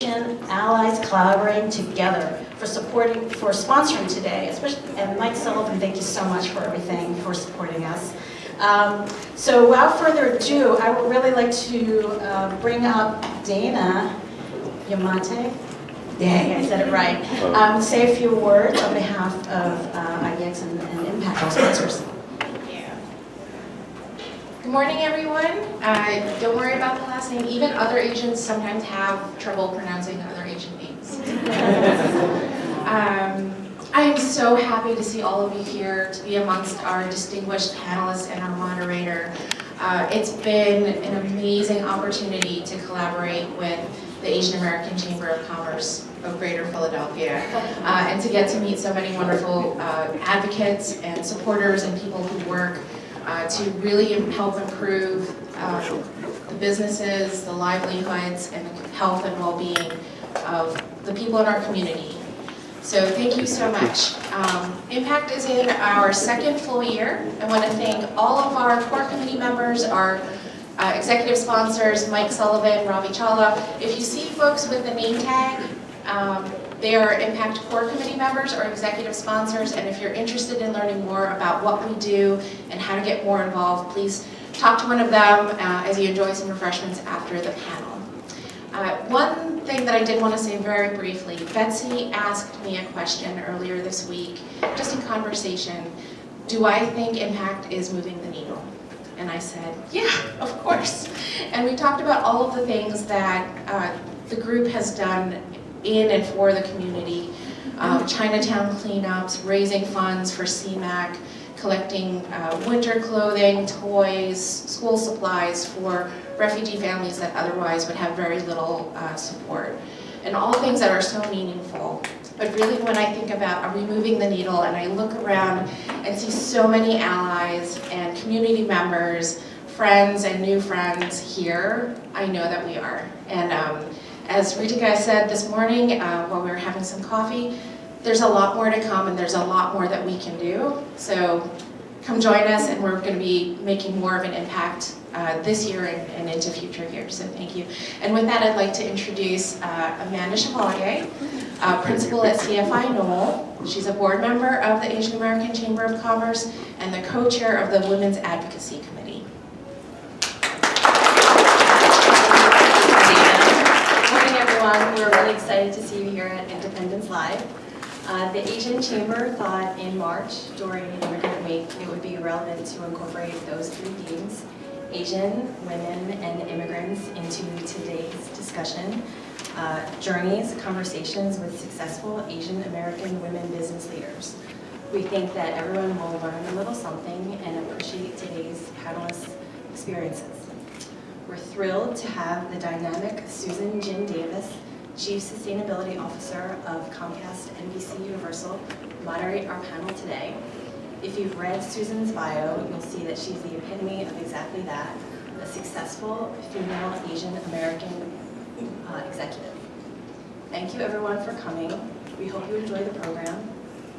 allies collaborating together for sponsoring today, especially, and Mike Sullivan, thank you so much for everything, for supporting us. So without further ado, I would really like to bring up Dana Yamate. Dang, I said it right. Say a few words on behalf of IDX and Impact sponsors. Good morning, everyone. Don't worry about the last name. Even other Asians sometimes have trouble pronouncing other Asian names. I am so happy to see all of you here, to be amongst our distinguished panelists and our moderator. It's been an amazing opportunity to collaborate with the Asian American Chamber of Commerce of Greater Philadelphia, and to get to meet so many wonderful advocates and supporters and people who work to really help improve the businesses, the livelihoods, and the health and well-being of the people in our community. So thank you so much. Impact is in our second full year. I want to thank all of our core committee members, our executive sponsors, Mike Sullivan, Ravi Chawla. If you see folks with the name tag, they are Impact Core Committee members or executive sponsors, and if you're interested in learning more about what we do and how to get more involved, please talk to one of them as you enjoy some refreshments after the panel. One thing that I did want to say very briefly, Betsy asked me a question earlier this week, just in conversation, do I think Impact is moving the needle? And I said, yeah, of course. And we talked about all of the things that the group has done in and for the community, Chinatown cleanups, raising funds for CMAC, collecting winter clothing, toys, school supplies for refugee families that otherwise would have very little support, and all things that are so meaningful. But really when I think about are we moving the needle and I look around and see so many allies and community members, friends and new friends here, I know that we are. And as Ritika said this morning while we were having some coffee, there's a lot more to come and there's a lot more that we can do. So come join us, and we're going to be making more of an impact this year and into future years. So thank you. And with that, I'd like to introduce Amanda Chevalier, principal at CFI Knoll. She's a board member of the Asian American Chamber of Commerce and the co-chair of the Women's Advocacy Committee. We're really excited to see you here at Independence Live. The Asian Chamber thought in March, during Immigrant Week, it would be relevant to incorporate those three themes, Asian, women, and immigrants, into today's discussion. Journeys, conversations with successful Asian American women business leaders. We think that everyone will learn a little something and appreciate today's panelists' experiences. We're thrilled to have the dynamic Susan Jin Davis, Chief Sustainability Officer of Comcast NBC Universal, moderate our panel today. If you've read Susan's bio, you'll see that she's the epitome of exactly that, a successful female Asian American executive. Thank you everyone for coming. We hope you enjoy the program.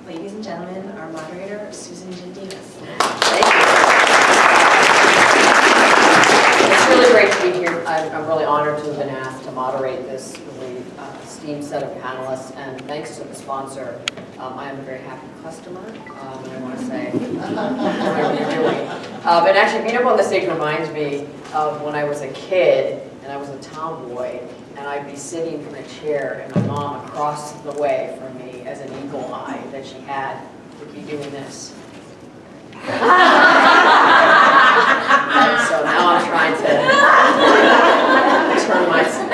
Ladies and gentlemen, our moderator, Susan Jin Davis. Thank you. It's really great to be here. I'm really honored to have been asked to moderate this really esteemed set of panelists, and thanks to the sponsor. I am a very happy customer, and I want to say whatever you're doing. But actually being up on the stage reminds me of when I was a kid and I was a tomboy, and I'd be sitting in a chair and my mom across the way from me, as an eagle eye that she had, would be doing this. So now I'm trying to turn myself.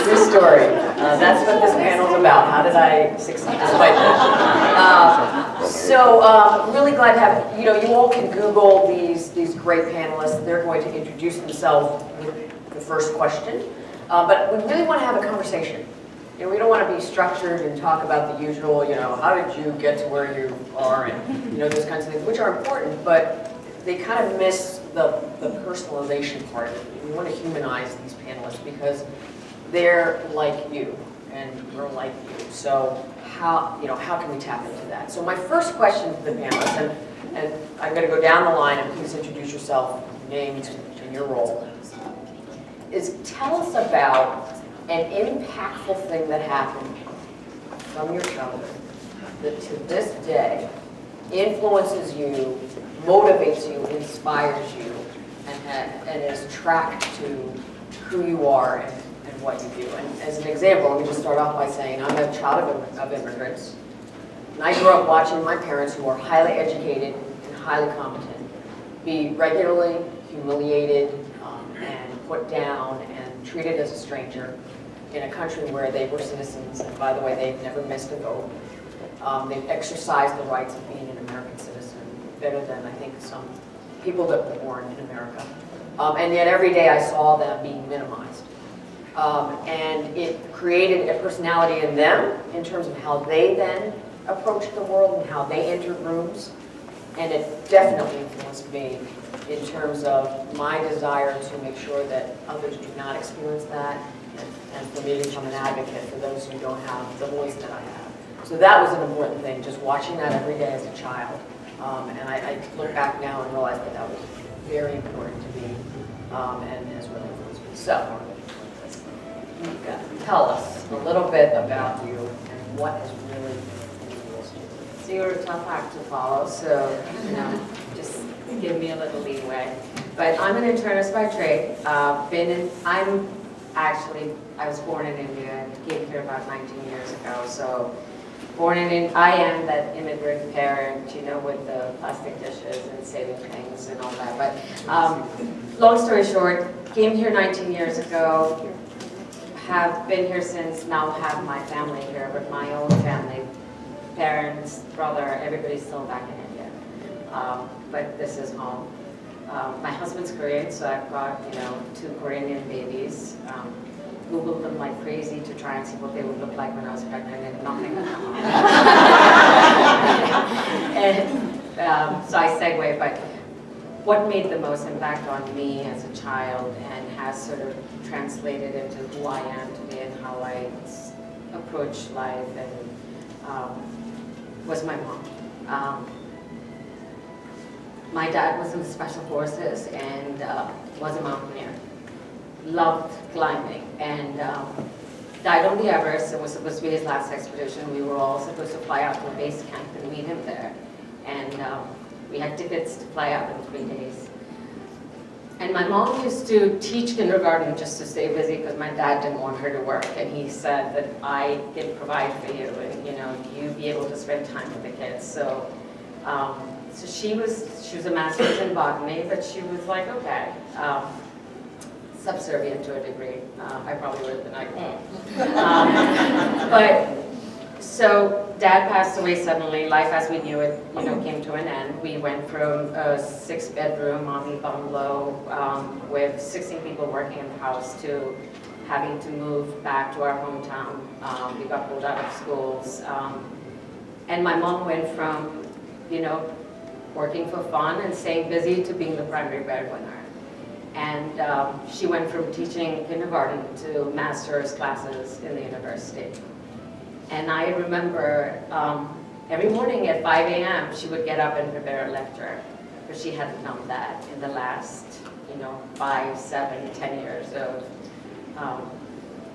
True story. That's what this panel's about. How did I succeed despite that? Really glad to have, you all can Google these great panelists. They're going to introduce themselves with the first question. But we really want to have a conversation. We don't want to be structured and talk about the usual, how did you get to where you are, and those kinds of things, which are important, but they kind of miss the personalization part of it. We want to humanize these panelists because they're like you and we're like you. So how can we tap into that? So my first question to the panelists, and I'm going to go down the line, and please introduce yourself, names, and your role. is tell us about an impactful thing that happened from your childhood that to this day influences you, motivates you, inspires you, and is tracked to who you are and what you do. And as an example, let me just start off by saying I'm a child of immigrants. And I grew up watching my parents, who are highly educated and highly competent, be regularly humiliated and put down and treated as a stranger in a country where they were citizens. And by the way, they've never missed a vote. They've exercised the rights of being an American citizen better than I think some people that were born in America. And yet every day I saw them being minimized. And it created a personality in them in terms of how they then approached the world and how they entered rooms. And it definitely influenced me in terms of my desire to make sure that others do not experience that, and for me to become an advocate for those who don't have the voice that I have. So that was an important thing, just watching that every day as a child. And I look back now and realize that that was very important to me and has really influenced me. So, Mika, tell us a little bit about you and what has really influenced you. So you're a tough act to follow, so just give me a little leeway. But I'm an internist by trade. I was born in India and came here about 19 years ago. So I am that immigrant parent, with the plastic dishes and saving things and all that. But long story short, came here 19 years ago, have been here since, now have my family here, but my own family, parents, brother, everybody's still back in India. But this is home. My husband's Korean, so I've got, 2 Korean babies. Googled them like crazy to try and see what they would look like when I was pregnant, and nothing would come up. And so I segue, but what made the most impact on me as a child and has sort of translated into who I am today and how I approach life and was my mom. My dad was in the Special Forces and was a mountaineer. Loved climbing and died on the Everest. It was supposed to be his last expedition. We were all supposed to fly out to a base camp and meet him there. And we had tickets to fly out in 3 days. And my mom used to teach kindergarten just to stay busy because my dad didn't want her to work. And he said that I can provide for you and you be able to spend time with the kids. So so she was a master's in botany, but she was like, okay. Subservient to a degree. I probably would have been like, but so Dad passed away suddenly. Life as we knew it, came to an end. We went from a 6-bedroom army bungalow with 16 people working in the house to having to move back to our hometown. We got pulled out of schools, and my mom went from, working for fun and staying busy to being the primary breadwinner. And she went from teaching kindergarten to master's classes in the university. And I remember every morning at 5 a.m. she would get up and prepare a lecture, because she hadn't done that in the last, 5, 7, 10 years of.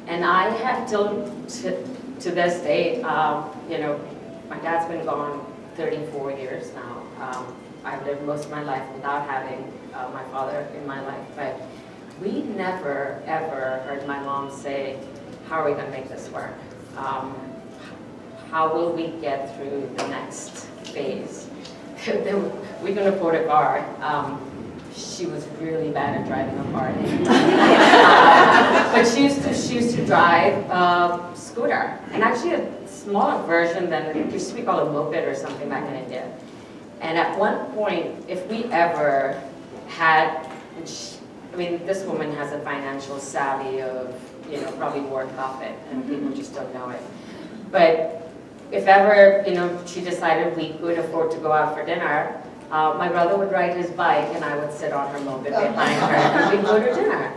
And I have to this day, my dad's been gone 34 years now. I've lived most of my life without having my father in my life, but we never, ever heard my mom say, how are we going to make this work? How will we get through the next phase? We can afford a car. She was really bad at driving a car. But she used to drive a scooter, and actually a smaller version than it used to be called a moped or something back in India. And at one point, if we ever had, this woman has a financial savvy of, probably worth profit, and people just don't know it. But if ever, she decided we could afford to go out for dinner, my brother would ride his bike and I would sit on her moped behind her and we'd go to dinner.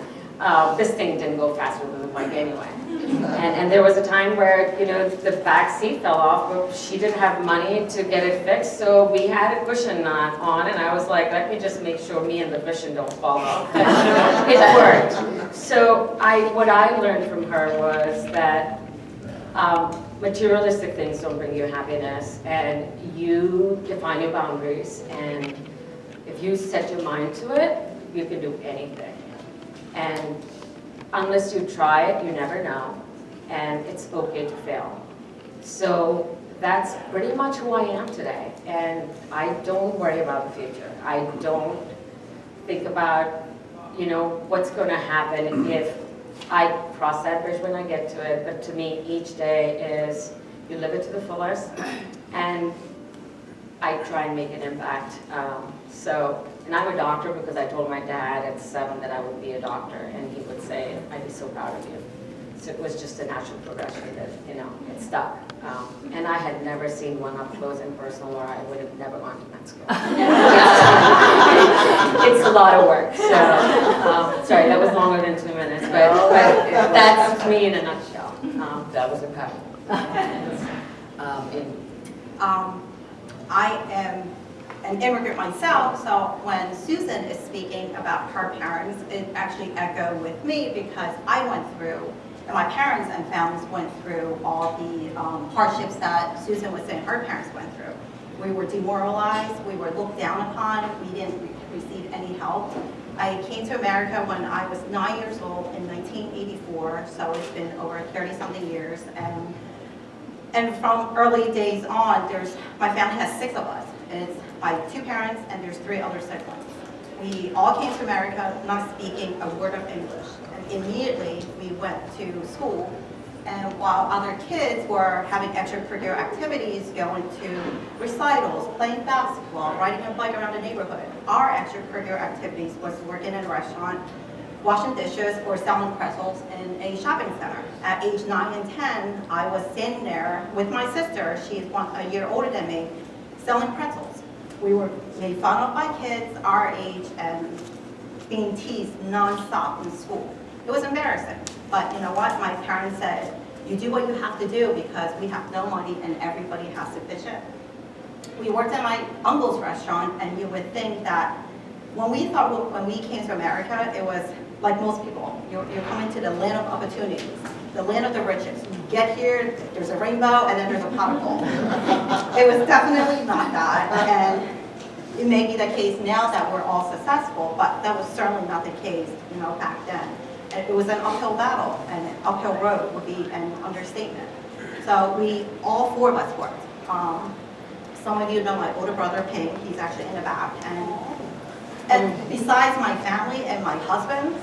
This thing didn't go faster than the bike anyway. And there was a time where, the back seat fell off, but she didn't have money to get it fixed, so we had a cushion on, and I was like, let me just make sure me and the cushion don't fall off. It worked. So So what I learned from her was that materialistic things don't bring you happiness, and you define your boundaries, and if you set your mind to it, you can do anything. And unless you try it, you never know, and it's okay to fail. So that's pretty much who I am today, and I don't worry about the future. I don't think about, you know, what's going to happen if I cross that bridge when I get to it. But to me, each day is, you live it to the fullest, and I try and make an impact. And I'm a doctor because I told my dad at 7 that I would be a doctor, and he would say, I'd be so proud of you. So it was just a natural progression that, you know, it stuck. And I had never seen one up close and personal, or I would have never gone to med school. It's a lot of work. So, sorry, that was longer than 2 minutes, but that's me in a nutshell. That was impactful. I am an immigrant myself, so when Susan is speaking about her parents, it actually echoed with me because I went through, and my parents and families went through all the hardships that Susan was saying her parents went through. We were demoralized, we were looked down upon, we didn't receive any help. I came to America when I was 9 years old in 1984, so it's been over 30-something years. And from early days on, my family has 6 of us. It's my 2 parents and there's 3 other siblings. We all came to America not speaking a word of English. And immediately we went to school. And while other kids were having extracurricular activities, going to recitals, playing basketball, riding a bike around the neighborhood, our extracurricular activities was working in a restaurant, washing dishes, or selling pretzels in a shopping center. At age 9 and 10, I was standing there with my sister, she's a year older than me, selling pretzels. We were made fun of by kids our age and being teased nonstop in school. It was embarrassing, but you know what? My parents said, you do what you have to do because we have no money and everybody has to pitch in. We worked at my uncle's restaurant, and you would think that when we came to America, it was like most people. You're coming to the land of opportunities, the land of the richest. You get here, there's a rainbow, and then there's a pot of gold. It was definitely not that, and it may be the case now that we're all successful, but that was certainly not the case, you know, back then. And it was an uphill battle, and an uphill road would be an understatement. So all 4 of us worked. Some of you know my older brother, Ping, he's actually in the back. And besides my family and my husband,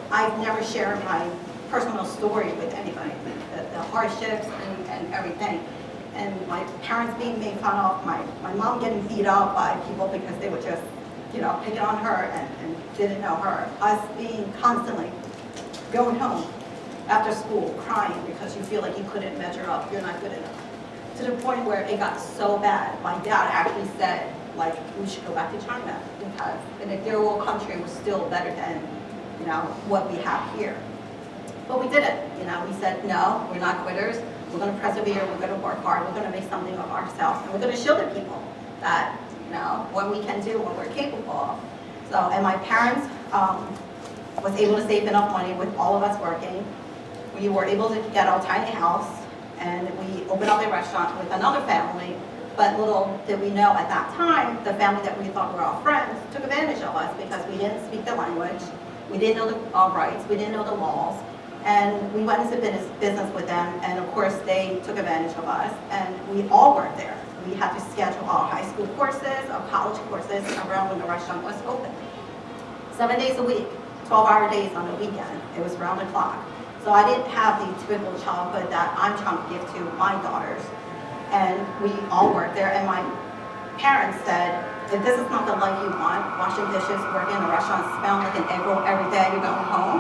I've never shared my personal story with anybody, the hardships and everything. And my parents being made fun of, my mom getting beat up by people because they were just, you know, picking on her and didn't know her. Us being constantly going home after school crying because you feel like you couldn't measure up, you're not good enough. To the point where it got so bad, my dad actually said, like, we should go back to China because in a third world country was still better than, you know, what we have here. But we didn't, you know, we said, no, we're not quitters, we're gonna persevere, we're gonna work hard, we're gonna make something of ourselves, and we're gonna show the people that, you know, what we can do, what we're capable of. So, and my parents was able to save enough money with all of us working. We were able to get our tiny house, and we opened up a restaurant with another family. But little did we know at that time, the family that we thought were our friends took advantage of us because we didn't speak the language, we didn't know the rights, we didn't know the laws, and we went into business with them, and of course they took advantage of us, and we all worked there. We had to schedule our high school courses, our college courses around when the restaurant was open. 7 days a week, 12-hour days on the weekend, it was round the clock. So I didn't have the typical childhood that I'm trying to give to my daughters. And we all worked there, and my parents said, if this is not the life you want, washing dishes, working in a restaurant, smelling like an egg roll every day you're going home,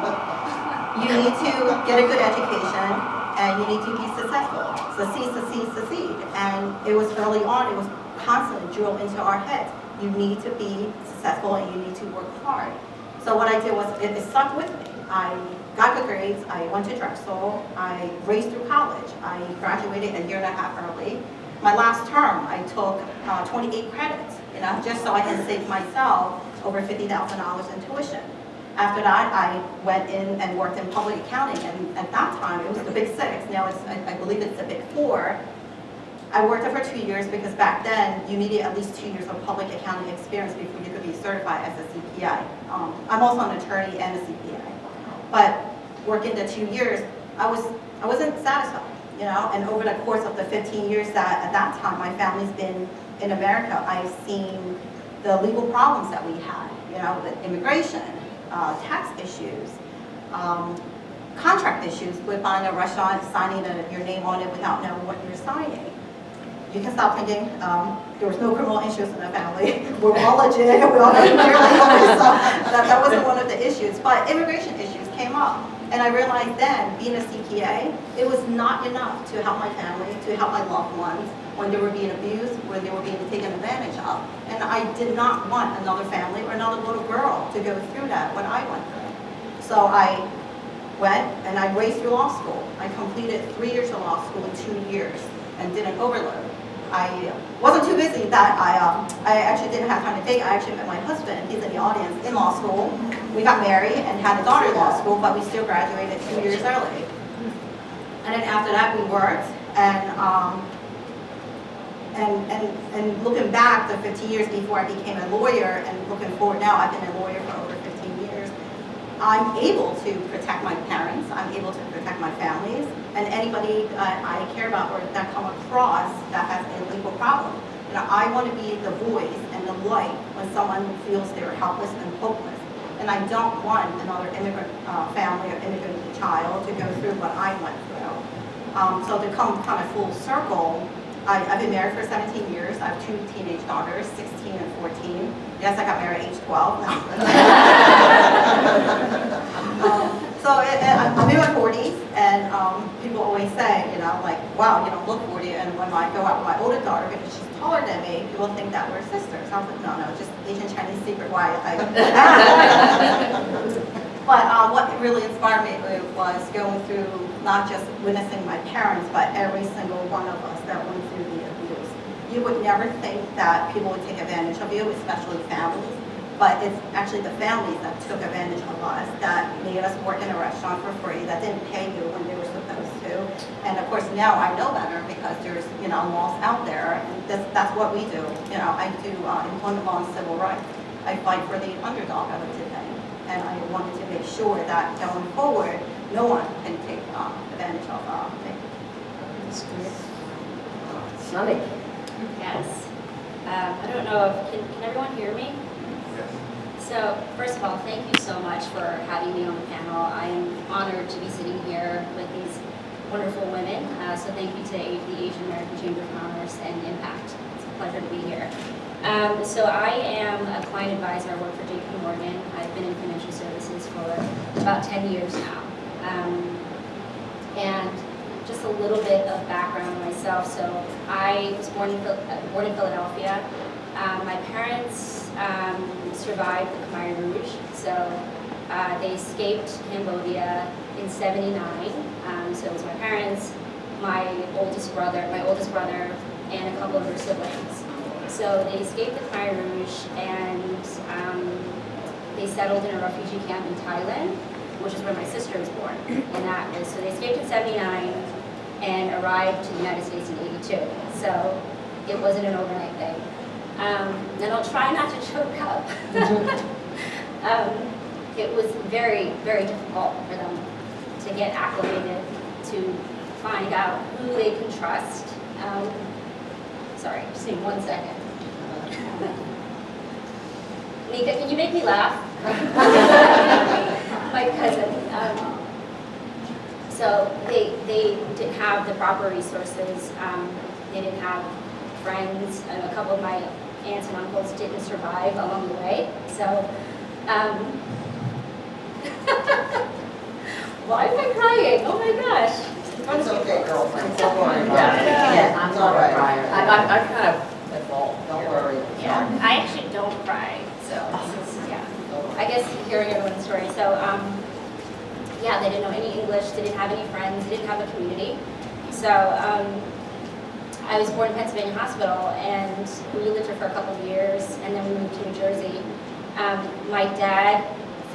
you need to get a good education, and you need to be successful. Succeed. And it was early on, it was constantly drilled into our heads. You need to be successful, and you need to work hard. So what I did was, it stuck with me. I got good grades, I went to Drexel, I raced through college. I graduated a year and a half early. My last term, I took 28 credits, you know, just so I can save myself over $50,000 in tuition. After that, I went in and worked in public accounting, and at that time, it was the Big Six. Now it's, I believe it's the Big Four. I worked there for 2 years because back then, you needed at least 2 years of public accounting experience before you could be certified as a CPA. I'm also an attorney and a CPA. But working the 2 years, I wasn't satisfied, you know, and over the course of the 15 years that at that time my family's been in America, I've seen the legal problems that we had, you know, with immigration, tax issues, contract issues with buying a restaurant, signing your name on it without knowing what you're signing. You can stop thinking, there was no criminal issues in the family. We're all legit, we all have clearly so that wasn't one of the issues. But immigration issues came up. And I realized then, being a CPA, it was not enough to help my family, to help my loved ones when they were being abused, when they were being taken advantage of. And I did not want another family or another little girl to go through that, what I went through. So I went and I raced through law school. I completed 3 years of law school in 2 years and did an overload. I wasn't too busy that I actually didn't have time to take. I actually met my husband, he's in the audience, in law school. We got married and had a daughter in law school, but we still graduated 2 years early. And then after that we worked, and looking back the 15 years before I became a lawyer and looking forward now, I've been a lawyer for over 15 years. I'm able to protect my parents, I'm able to protect my families, and anybody I care about or that come across that has a legal problem. You know, I want to be the voice and the light when someone feels they're helpless and hopeless. And I don't want another immigrant family or immigrant child to go through what I went through. So to come kind of full circle, I've been married for 17 years. I have 2 teenage daughters, 16 and 14. Yes, I got married at age 12. I'm in my 40s, and people always say, you know, like, wow, you don't look 40. And when I go out with my older daughter, because she's taller than me, people think that we're sisters. I was like, no, just Asian Chinese secret why But what really inspired me was going through not just witnessing my parents, but every single one of us that went through the abuse. You would never think that people would take advantage of you, especially families, but it's actually the families that took advantage of us, that made us work in a restaurant for free, that didn't pay you when they were supposed to. And of course now I know better because there's, you know, laws out there, and that's what we do. You know, I do employment law and civil rights. I fight for the underdog of it today. And I wanted to make sure that going forward, no one can take advantage of me. Sunny. Yes. I don't know if, can everyone hear me? Yes. So, first of all, thank you so much for having me on the panel. I am honored to be sitting here with these wonderful women. So thank you to the Asian American Chamber of Commerce and Impact. It's a pleasure to be here. So I am a client advisor. I work for JP Morgan. I've been in financial services for about 10 years now. And just a little bit of background on myself. So I was born in Philadelphia. My parents survived the Khmer Rouge. So they escaped Cambodia in '79. So it was my parents, my oldest brother, and a couple of their siblings. So they escaped the Khmer Rouge and they settled in a refugee camp in Thailand, which is where my sister was born. And that was, so they escaped in '79 and arrived to the United States in '82. So it wasn't an overnight thing. And I'll try not to choke up. It was very, very difficult for them to get acclimated, to find out who they can trust. Sorry, just need 1 second. Nika, can you make me laugh? My cousin. So they didn't have the proper resources. They didn't have friends. A couple of my aunts and uncles didn't survive along the way. So, why am I crying? Oh my gosh. It's okay, girlfriend. It's okay. Yeah, I'm not a crier. I'm kind of involved. Don't worry. Yeah, I actually don't cry. So, this is, yeah. I guess hearing everyone's story. So, yeah, they didn't know any English. They didn't have any friends. They didn't have a community. So, I was born in Pennsylvania Hospital, and we lived here for a couple of years, and then we moved to New Jersey. My dad,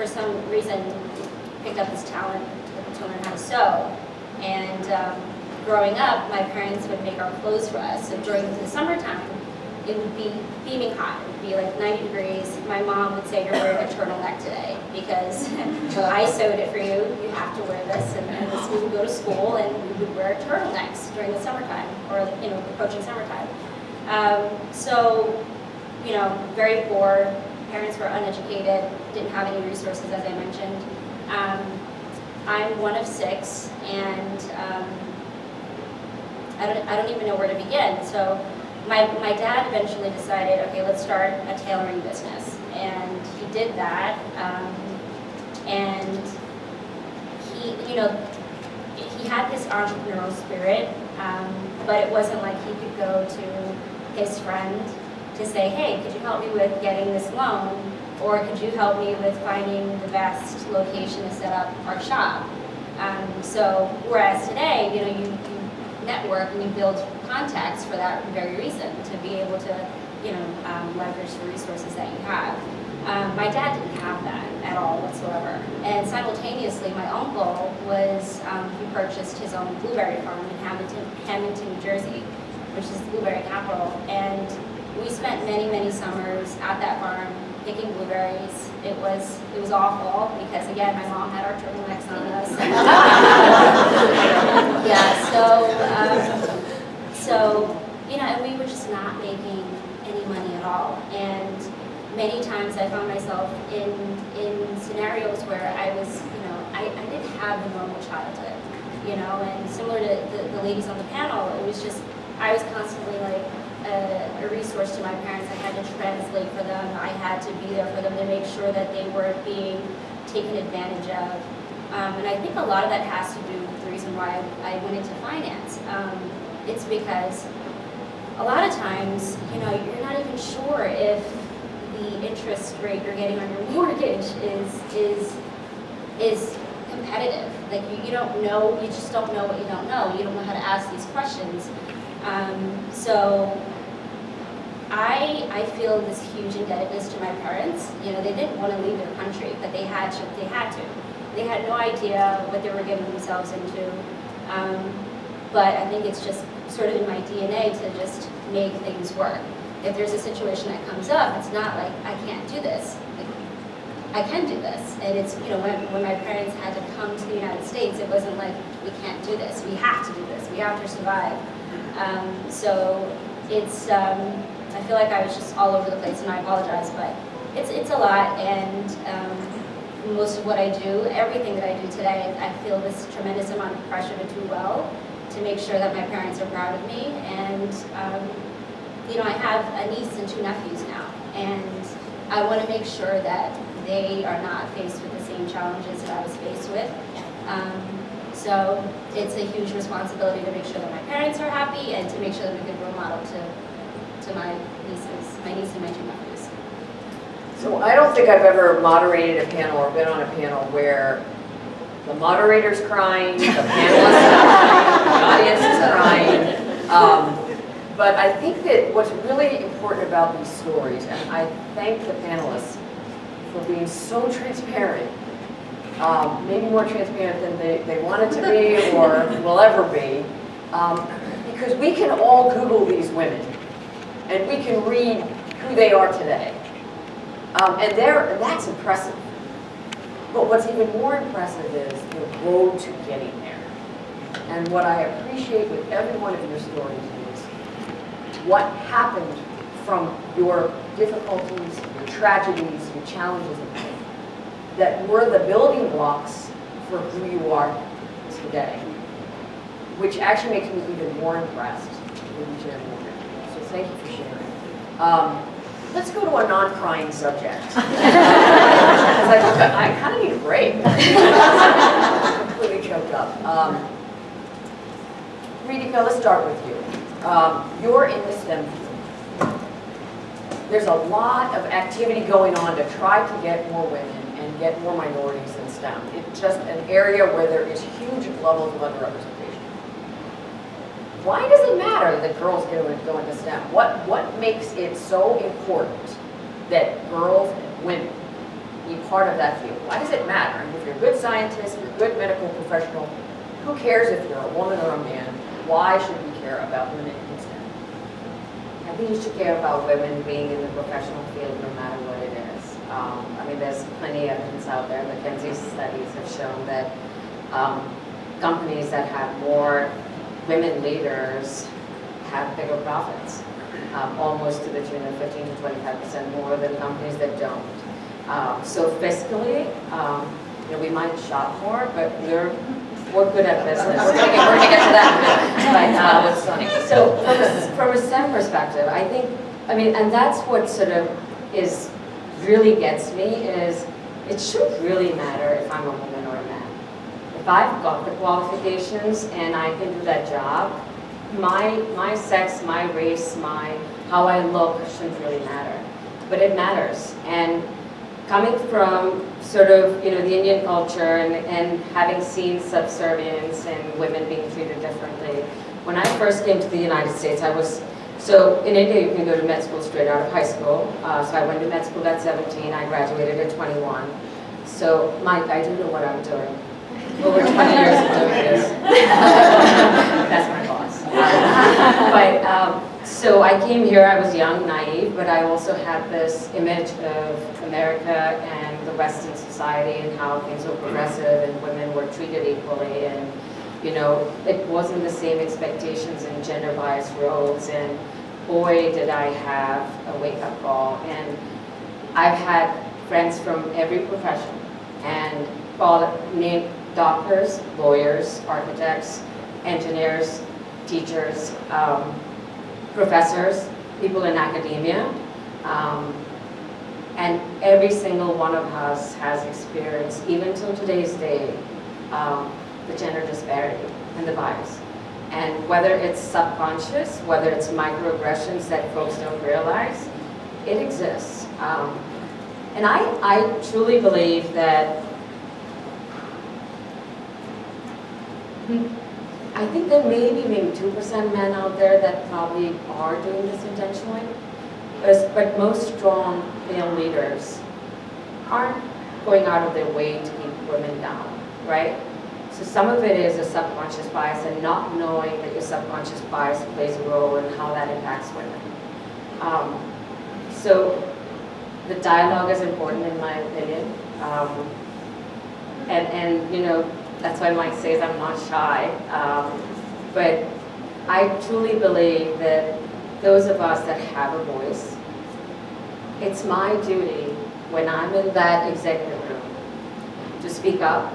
for some reason, picked up this talent to learn how to sew. And growing up, my parents would make our clothes for us. So during the summertime, it would be beaming hot. It would be like 90 degrees. My mom would say, "You're wearing a turtleneck today because I sewed it for you. You have to wear this." And we would go to school and we would wear turtlenecks during the summertime, or approaching summertime. So, very poor. Parents were uneducated. Didn't have any resources, as I mentioned. I'm one of 6, and I don't even know where to begin. So my dad eventually decided, okay, let's start a tailoring business, and he did that. And he had this entrepreneurial spirit, but it wasn't like he could go to his friend to say, hey, could you help me with getting this loan? Or could you help me with finding the best location to set up our shop? So whereas today, you network and you build contacts for that very reason, to be able to, leverage the resources that you have. My dad didn't have that at all whatsoever. And simultaneously, my uncle he purchased his own blueberry farm in Hamilton, New Jersey, which is the blueberry capital. And we spent many, many summers at that farm picking blueberries. It was awful because, again, my mom had our turtlenecks on us. And we were just not making any money at all. And many times I found myself in scenarios where I was, I didn't have the normal childhood, and similar to the ladies on the panel, it was just, I was constantly like a resource to my parents. I had to translate for them. I had to be there for them to make sure that they weren't being taken advantage of. And I think a lot of that has to do with the reason why I went into finance. It's because a lot of times, you're not even sure if the interest rate you're getting on your mortgage is competitive. Like you don't know, you just don't know what you don't know. You don't know how to ask these questions. So I feel this huge indebtedness to my parents. They didn't want to leave their country, but they had to. They had no idea what they were getting themselves into. But I think it's just sort of in my DNA to just make things work. If there's a situation that comes up, it's not like I can't do this. Like, I can do this. And it's, when my parents had to come to the United States, it wasn't like, we can't do this. We have to do this. We have to survive. So it's, I feel like I was just all over the place, and I apologize, but it's a lot. And most of what I do, everything that I do today, I feel this tremendous amount of pressure to do well, to make sure that my parents are proud of me. And I have a niece and 2 nephews now, and I want to make sure that they are not faced with the same challenges that I was faced with. So it's a huge responsibility to make sure that my parents are happy and to make sure that I'm a good role model to my niece and my 2 nephews. So I don't think I've ever moderated a panel or been on a panel where the moderator's crying, the panelists are crying, the audience is crying. But I think that what's really important about these stories, and I thank the panelists for being so transparent, maybe more transparent than they wanted to be or will ever be, because we can all Google these women, and we can read who they are today. And that's impressive. But what's even more impressive is the road to getting there. And what I appreciate with every one of your stories is what happened from your difficulties, your tragedies, your challenges in life, that were the building blocks for who you are today, which actually makes me even more impressed with each and every one of you. So thank you for sharing. Let's go to a non-crying subject. I kind of need a break. I'm completely choked up. Ritika, let's start with you. You're in the STEM field. There's a lot of activity going on to try to get more women and get more minorities in STEM. It's just an area where there is huge levels of underrepresentation. Why does it matter that girls go into STEM? What makes it so important that girls and women be part of that field? Why does it matter? If you're a good scientist, you're a good medical professional, who cares if you're a woman or a man? Why should we care about women in STEM? I think you should care about women being in the professional field no matter what it is. I mean, there's plenty of evidence out there. McKinsey studies have shown that companies that have more women leaders have bigger profits, almost to the tune of 15 to 25% more than companies that don't. So fiscally, we might shop more, but we're good at business. We're gonna get to that. But, so from a STEM perspective, I think, and that's what sort of really gets me is it should really matter if I'm a woman or a man. If I've got the qualifications and I can do that job, my sex, my race, how I look shouldn't really matter. But it matters. And coming from sort of, the Indian culture and having seen subservience and women being treated differently, when I first came to the United States, so in India you can go to med school straight out of high school. So I went to med school at 17, I graduated at 21. So Mike, I do know what I'm doing. Over 20 years of doing this. That's my boss. So I came here, I was young, naive, but I also had this image of America and the Western society and how things were progressive and women were treated equally, and it wasn't the same expectations and gender biased roles, and boy did I have a wake-up call. And I've had friends from every profession, and named doctors, lawyers, architects, engineers, teachers, professors, people in academia, and every single one of us has experienced, even till today's day, the gender disparity and the bias. And whether it's subconscious, whether it's microaggressions that folks don't realize, it exists. And I truly believe that I think there may be maybe 2% men out there that probably are doing this intentionally, but most strong male leaders aren't going out of their way to keep women down, right? So some of it is a subconscious bias and not knowing that your subconscious bias plays a role in how that impacts women. So the dialogue is important in my opinion, and that's why Mike says I'm not shy, but I truly believe that those of us that have a voice, it's my duty when I'm in that executive room to speak up.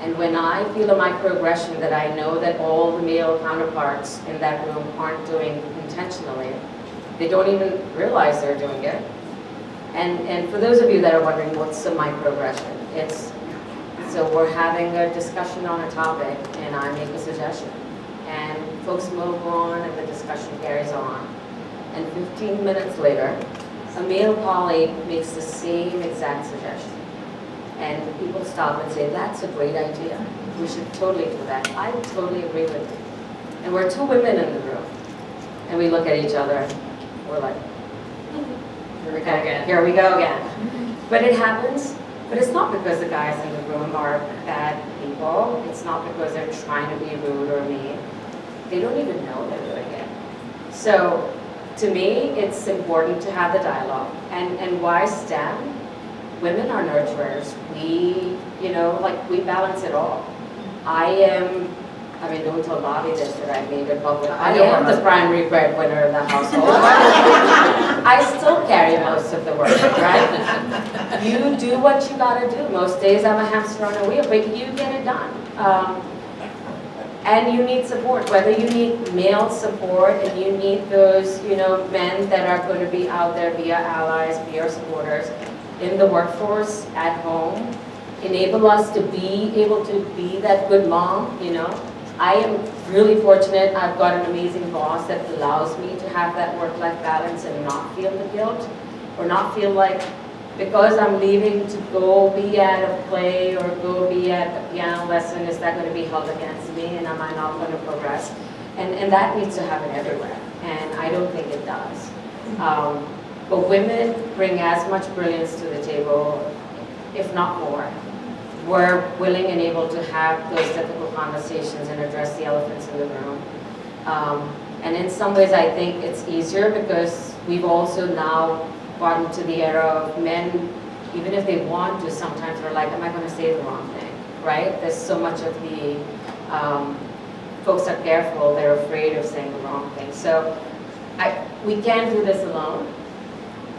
And when I feel a microaggression that I know that all the male counterparts in that room aren't doing intentionally, they don't even realize they're doing it. And for those of you that are wondering what's a microaggression, so we're having a discussion on a topic and I make a suggestion. And folks move on and the discussion carries on. And 15 minutes later, a male colleague makes the same exact suggestion. And people stop and say, that's a great idea. We should totally do that. I totally agree with you. And we're two women in the room. And we look at each other, we're like, here we go again. Here we go again. But it happens. But it's not because the guys in the room are bad people. It's not because they're trying to be rude or mean. They don't even know they're doing it. So to me, it's important to have the dialogue. And why STEM? Women are nurturers. We, we balance it all. Don't tell Bobby this that I made it public. I am the primary breadwinner in the household. I still carry most of the work, right? You do what you gotta do. Most days I'm a hamster on a wheel, but you get it done. And you need support, whether you need male support and you need those, men that are going to be out there, be our allies, be our supporters in the workforce, at home, enable us to be able to be that good mom, I am really fortunate. I've got an amazing boss that allows me to have that work-life balance and not feel the guilt or not feel like because I'm leaving to go be at a play or go be at a piano lesson, is that going to be held against me and am I not going to progress? And that needs to happen everywhere, and I don't think it does. But women bring as much brilliance to the table if not more, were willing and able to have those difficult conversations and address the elephants in the room. And in some ways, I think it's easier because we've also now gotten to the era of men, even if they want to, sometimes they're like, am I going to say the wrong thing, right? There's so much of the, folks are careful, they're afraid of saying the wrong thing. So we can't do this alone.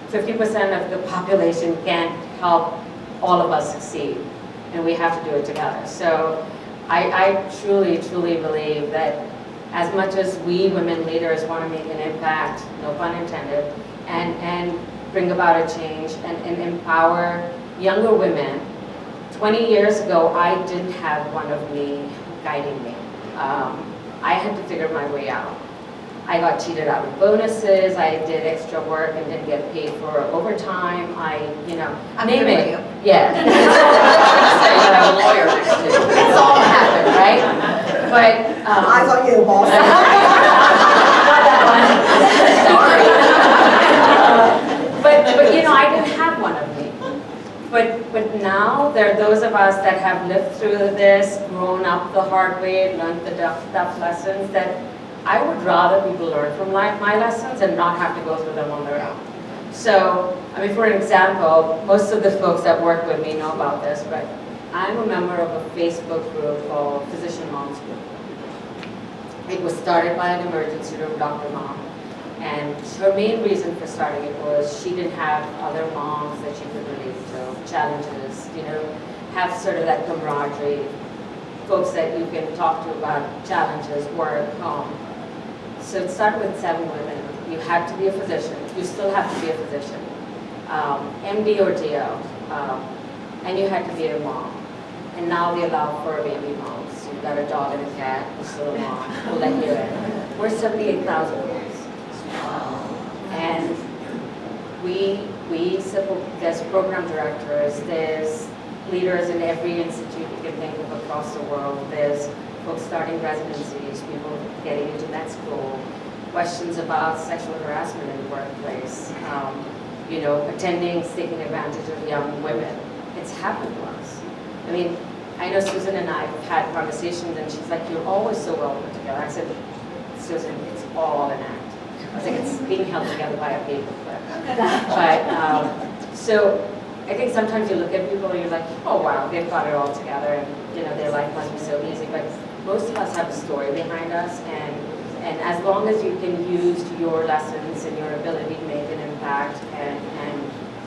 50% of the population can't help all of us succeed, and we have to do it together. So I truly, truly believe that as much as we women leaders want to make an impact, no pun intended, and bring about a change and empower younger women. 20 years ago, I didn't have one of me guiding me. I had to figure my way out. I got cheated out of bonuses, I did extra work and didn't get paid for overtime, I'm name here it. with you. Yeah. So you have a lawyer next to you. It's all happened, right? But, Eyes on you, boss. but I didn't have one of me. But now there are those of us that have lived through this, grown up the hard way, learned the tough lessons that I would rather people learn from my lessons and not have to go through them on their own. So, for an example, most of the folks that work with me know about this, but I'm a member of a Facebook group called Physician Moms Group. It was started by an emergency room doctor mom. And her main reason for starting it was she didn't have other moms that she could relate to, challenges, have sort of that camaraderie, folks that you can talk to about challenges, work, home. So it started with 7 women. You had to be a physician. You still have to be a physician. MD or DO. And you had to be a mom. And now they allow for baby moms. You've got a dog and a cat, you're still a mom. We'll let you in. We're 78,000 moms. And there's program directors, there's leaders in every institute you can think of across the world. There's folks starting residencies, people getting into med school, questions about sexual harassment in the workplace, attending, taking advantage of young women. It's happened to us. I know Susan and I have had conversations and she's like, you're always so well put together. I said, Susan, it's all an act. I was like, it's being held together by a paper clip. But, so I think sometimes you look at people and you're like, oh wow, they've got it all together and their life must be so easy. But most of us have a story behind us, and as long as you can use your lessons and your ability to make an impact and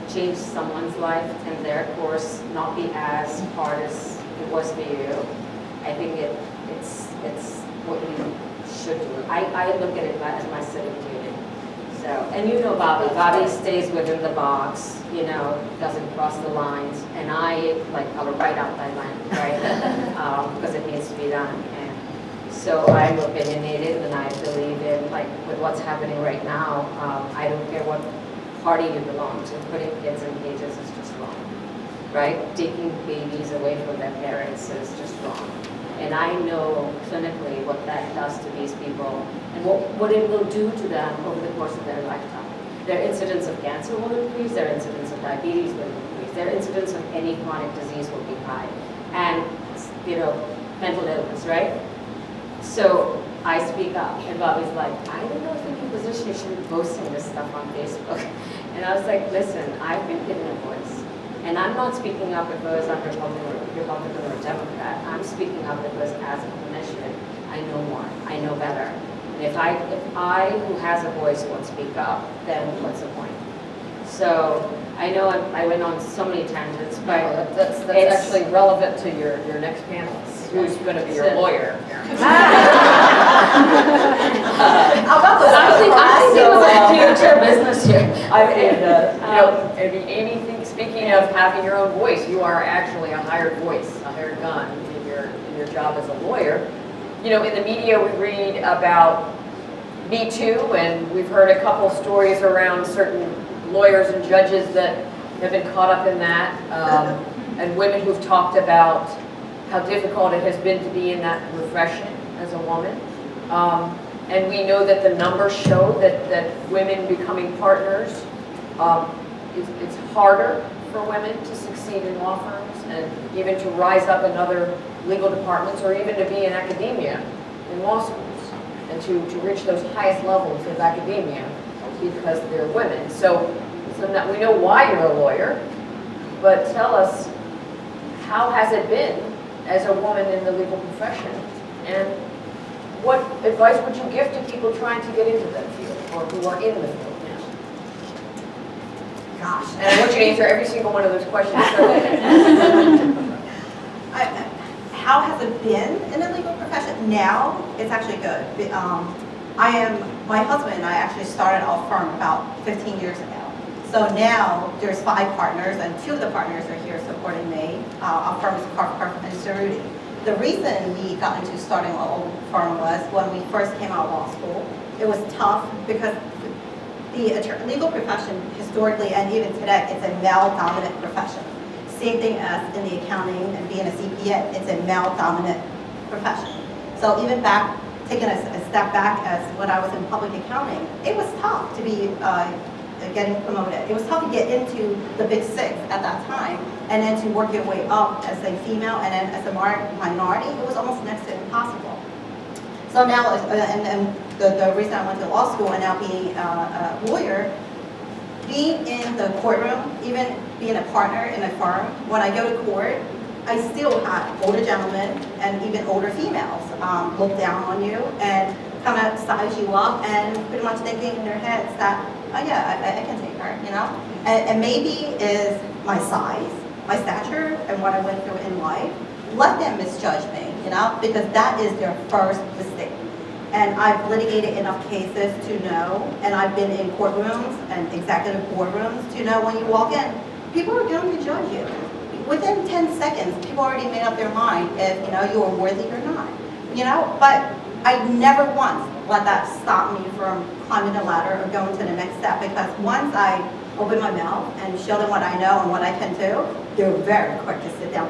change someone's life and their course not be as hard as it was for you, I think it's what we should do. I look at it as my civic duty. So, and Bobby. Bobby stays within the box, doesn't cross the lines, and I color right out that line, right? Because it needs to be done. And so I'm opinionated, and I believe in with what's happening right now. I don't care what party you belong to. Putting kids in cages is just wrong, right? Taking babies away from their parents is just wrong. And I know clinically what that does to these people and what it will do to them over the course of their lifetime. Their incidence of cancer will increase, their incidence of diabetes will increase, their incidence of any chronic disease will be high. And, mental illness, right? So I speak up, and Bobby's like, I don't know if in your position you should be posting this stuff on Facebook. And I was like, listen, I've been given a voice. And I'm not speaking up because I'm Republican or Democrat. I'm speaking up because as a clinician, I know more, I know better. And if I who has a voice won't speak up, then what's the point? So I know I went on so many tangents, but That's actually relevant to your next panelist, who's going to be your lawyer. I'm thinking about future business here. Amy, speaking of having your own voice, you are actually a hired voice, a hired gun in your job as a lawyer. In the media we read about Me Too, and we've heard a couple stories around certain lawyers and judges that have been caught up in that, and women who've talked about how difficult it has been to be in that profession as a woman. And we know that the numbers show that women becoming partners, it's harder for women to succeed in law firms and even to rise up in other legal departments or even to be in academia in law schools and to reach those highest levels of academia because they're women. So now we know why you're a lawyer, but tell us, how has it been as a woman in the legal profession? And what advice would you give to people trying to get into that field or who are in the field now? Gosh. And I want you to answer every single one of those questions. How has it been in the legal profession? Now, it's actually good. My husband and I actually started our firm about 15 years ago. So now there's 5 partners and 2 of the partners are here supporting me. Our firm is Carp and Cerruti. The reason we got into starting our own firm was when we first came out of law school. It was tough because the legal profession historically and even today, it's a male-dominant profession. Same thing as in the accounting and being a CPA, it's a male-dominant profession. So even back, taking a step back as when I was in public accounting, it was tough to be getting promoted. It was tough to get into the big 6 at that time, and then to work your way up as a female and then as a minority, it was almost next to impossible. So now, and the reason I went to law school and now being a lawyer, being in the courtroom, even being a partner in a firm, when I go to court, I still have older gentlemen and even older females look down on you and kind of size you up and pretty much thinking in their heads that, oh yeah, I can take her, you know? And maybe is my size, my stature, and what I went through in life. Let them misjudge me, you know, because that is their first mistake. And I've litigated enough cases to know, and I've been in courtrooms and executive boardrooms to know when you walk in, people are going to judge you. Within 10 seconds, people already made up their mind if, you know, you are worthy or not. You know, but I never once let that stop me from climbing the ladder or going to the next step, because once I open my mouth and show them what I know and what I can do, they're very quick to sit down.